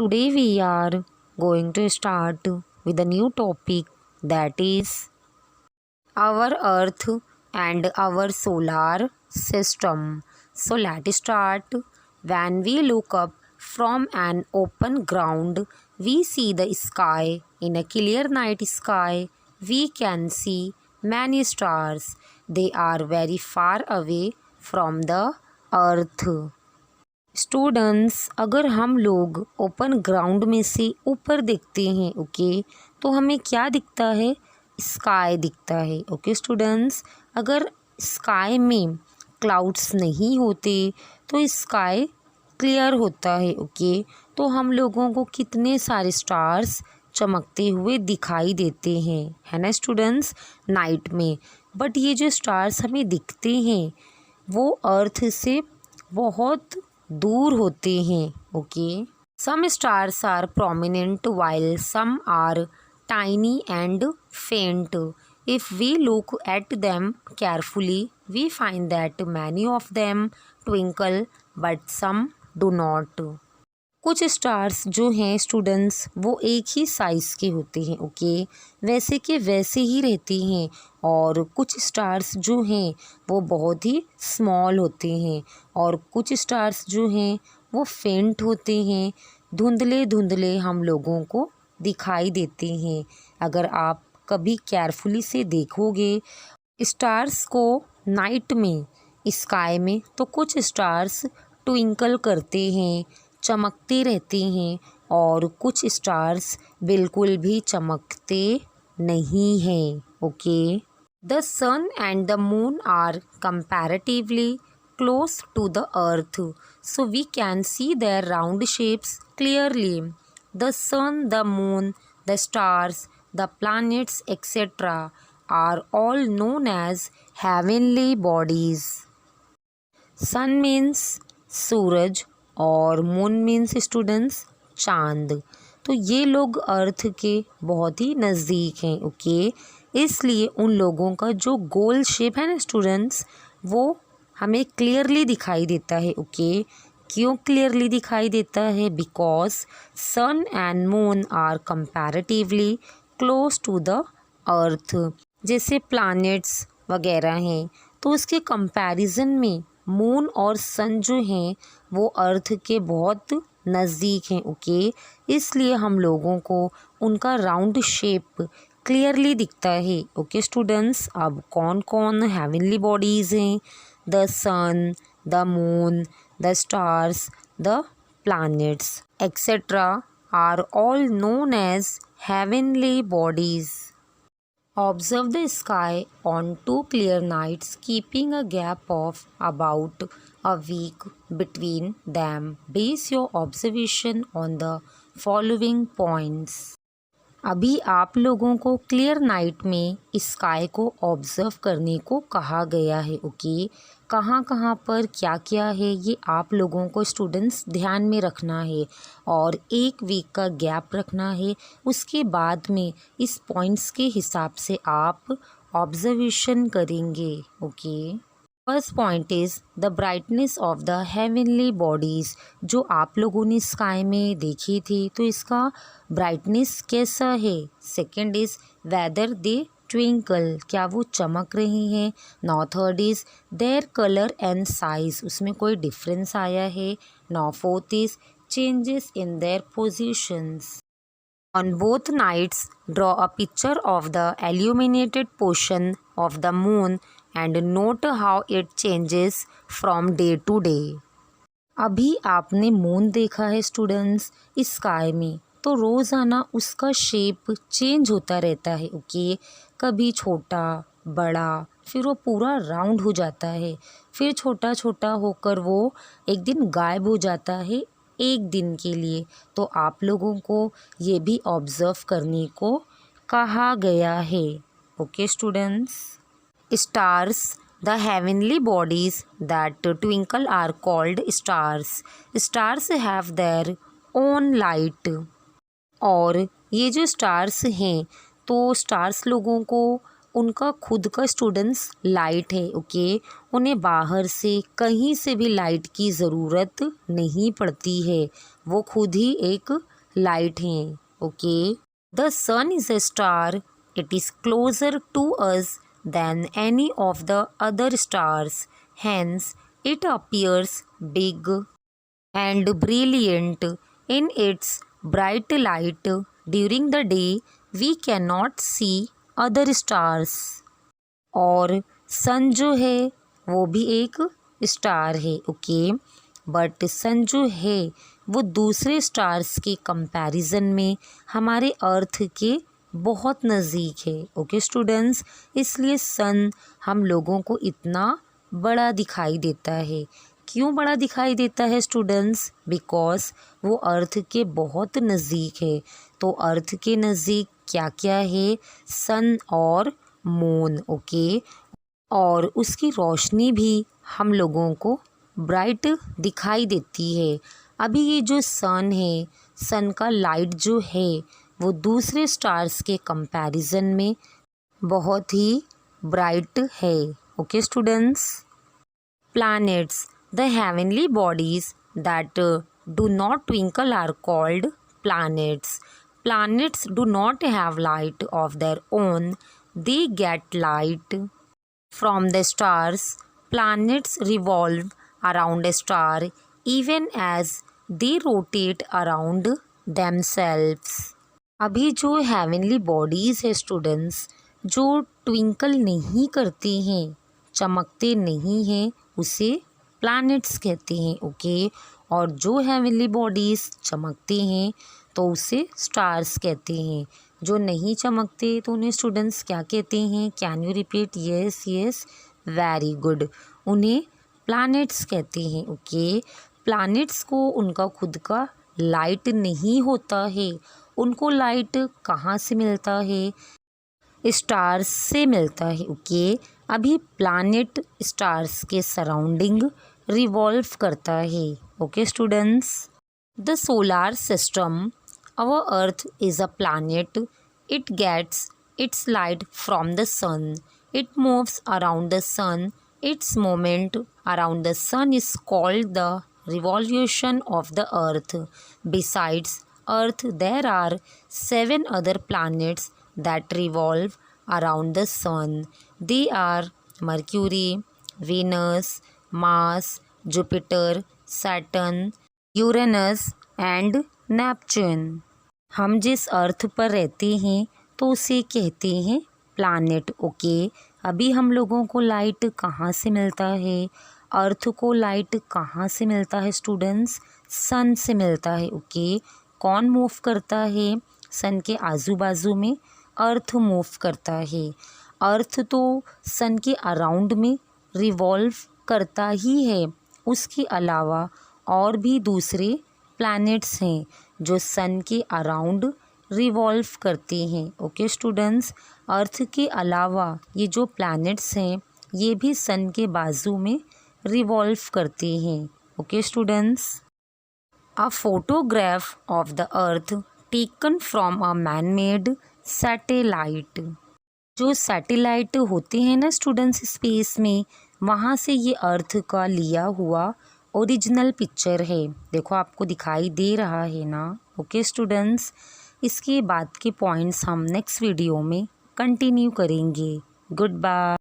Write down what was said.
Today we are going to start with a new topic, that is our Earth and our solar system. So let's start. When we look up from an open ground, we see the sky. In a clear night sky, we can see many stars. They are very far away from the Earth. Students, अगर हम लोग open ground में से ऊपर देखते हैं तो हमें क्या दिखता है? स्काई दिखता है। स्टूडेंट्स, अगर स्काई में क्लाउड्स नहीं होते तो स्काई क्लियर होता है। तो हम लोगों को कितने सारे स्टार्स चमकते हुए दिखाई देते हैं, है ना स्टूडेंट्स, नाइट में। बट ये जो स्टार्स हमें दिखते हैं वो अर्थ से बहुत दूर होते हैं। Some stars are prominent while some are tiny and faint. If we look at them carefully we find that many of them twinkle but some do not. कुछ स्टार्स जो हैं स्टूडेंट्स वो एक ही साइज़ के होते हैं। वैसे के वैसे ही रहते हैं। और कुछ स्टार्स जो हैं वो बहुत ही स्मॉल होते हैं। और कुछ स्टार्स जो हैं वो फेंट होते हैं, धुंधले धुंधले हम लोगों को दिखाई देते हैं। अगर आप कभी केयरफुली से देखोगे स्टार्स को नाइट में स्काई में, तो कुछ स्टार्स ट्विंकल करते हैं, चमकते रहते हैं, और कुछ स्टार्स बिल्कुल भी चमकते नहीं हैं। The sun and the moon are comparatively close to the earth, so we can see their round shapes clearly. The sun, the moon, the stars, the planets, etc. are all known as heavenly bodies. Sun means सूरज और moon means students चांद। तो ये लोग अर्थ के बहुत ही नज़दीक हैं। इसलिए उन लोगों का जो गोल शेप है ना स्टूडेंट्स, वो हमें क्लियरली दिखाई देता है। क्यों क्लियरली दिखाई देता है? Because sun and moon are comparatively close to the earth. जैसे प्लैनेट्स वगैरह हैं तो उसके कंपैरिजन में मून और सन जो हैं वो अर्थ के बहुत नज़दीक हैं। इसलिए हम लोगों को उनका राउंड शेप क्लियरली दिखता है। स्टूडेंट्स, अब कौन कौन हेवनली बॉडीज़ हैं? The sun, the moon, the stars, the planets, etc. are all known as heavenly bodies. Observe the sky on 2 clear nights, keeping a gap of about a week between them. Base your observation on the following points. अभी आप लोगों को clear night में sky को observe करने को कहा गया है। कहाँ कहाँ पर क्या क्या है ये आप लोगों को स्टूडेंट्स ध्यान में रखना है और 1 वीक का गैप रखना है। उसके बाद में इस पॉइंट्स के हिसाब से आप ऑब्जर्वेशन करेंगे। First point is the brightness of the heavenly bodies. जो आप लोगों ने स्काई में देखी थी तो इसका ब्राइटनेस कैसा है। Second is whether they twinkle, क्या वो चमक रही हैं। Now third is their colour and size, उसमें कोई डिफरेंस आया है। Now fourth is changes in their positions. On both nights, draw a picture of the illuminated portion of the moon and note how it changes from day to day. अभी आपने moon देखा है students sky में, तो रोज़ाना उसका shape change होता रहता है। कभी छोटा बड़ा, फिर वो पूरा राउंड हो जाता है, फिर छोटा छोटा होकर वो एक दिन गायब हो जाता है एक दिन के लिए। तो आप लोगों को ये भी ऑब्ज़र्व करने को कहा गया है। Students, stars, the heavenly bodies that twinkle are called stars. Stars have their own light. और ये जो स्टार्स हैं तो स्टार्स लोगों को उनका खुद का स्टूडेंट्स लाइट है। ओके, उन्हें बाहर से कहीं से भी लाइट की ज़रूरत नहीं पड़ती है, वो खुद ही एक लाइट हैं। Okay, the sun is a star, it is closer to us than any of the other stars, hence it appears big and brilliant in its bright light. During the day, we cannot see other stars. और सन जो है वो भी एक star है। Okay, but सन जो है वो दूसरे स्टार्स के कंपैरिजन में हमारे अर्थ के बहुत नज़दीक है। ओके स्टूडेंट्स, इसलिए सन हम लोगों को इतना बड़ा दिखाई देता है। क्यों बड़ा दिखाई देता है स्टूडेंट्स? बिकॉज वो अर्थ के बहुत नज़दीक है। तो अर्थ के नज़दीक क्या क्या है? सन और मून। ओके, और उसकी रोशनी भी हम लोगों को ब्राइट दिखाई देती है। अभी ये जो सन है, सन का लाइट जो है वो दूसरे स्टार्स के कंपैरिजन में बहुत ही ब्राइट है। Okay students, planets, the heavenly bodies that do not twinkle are called planets. Planets do not have light of their own, they get light from the stars. Planets revolve around a star even as they rotate around themselves. अभी जो heavenly bodies है students, जो twinkle नहीं करती हैं, चमकते नहीं हैं, उसे प्लैनेट्स कहते हैं। ओके, और जो हेवनली बॉडीज़ चमकते हैं तो उसे स्टार्स कहते हैं। जो नहीं चमकते तो उन्हें स्टूडेंट्स क्या कहते हैं? Can you repeat? Yes yes, very good, उन्हें प्लैनेट्स कहते हैं। ओके, प्लैनेट्स को उनका खुद का लाइट नहीं होता है। उनको लाइट कहाँ से मिलता है? स्टार्स से मिलता है। ओके, अभी प्लैनेट स्टार्स के सराउंडिंग रिवॉल्व करता है। Okay students, the solar system, our earth is a planet, it gets its light from the sun, it moves around the sun, its moment around the sun is called the revolution of the earth. Besides earth, there are 7 other planets that revolve around the sun. They are Mercury, Venus, Mars, Jupiter, Saturn, Uranus and Neptune. हम जिस अर्थ पर रहते हैं तो उसे कहते हैं planet. Okay, अभी हम लोगों को लाइट कहाँ से मिलता है? अर्थ को लाइट कहाँ से मिलता है स्टूडेंट्स? सन से मिलता है। ओके, कौन मूव करता है सन के आजू बाजू में? अर्थ मूव करता है। अर्थ तो सन के अराउंड में रिवॉल्व करता ही है, उसके अलावा और भी दूसरे प्लैनेट्स हैं जो सन के अराउंड रिवॉल्व करते हैं। ओके स्टूडेंट्स, अर्थ के अलावा ये जो प्लैनेट्स हैं ये भी सन के बाजू में रिवॉल्व करते हैं। Okay students, a photograph of the earth taken from a man made satellite. जो सैटेलाइट होते हैं ना स्टूडेंट्स स्पेस में, वहाँ से ये अर्थ का लिया हुआ ओरिजिनल पिक्चर है। देखो आपको दिखाई दे रहा है ना। ओके स्टूडेंट्स, इसके बाद के पॉइंट्स हम नेक्स्ट वीडियो में कंटिन्यू करेंगे। Good bye.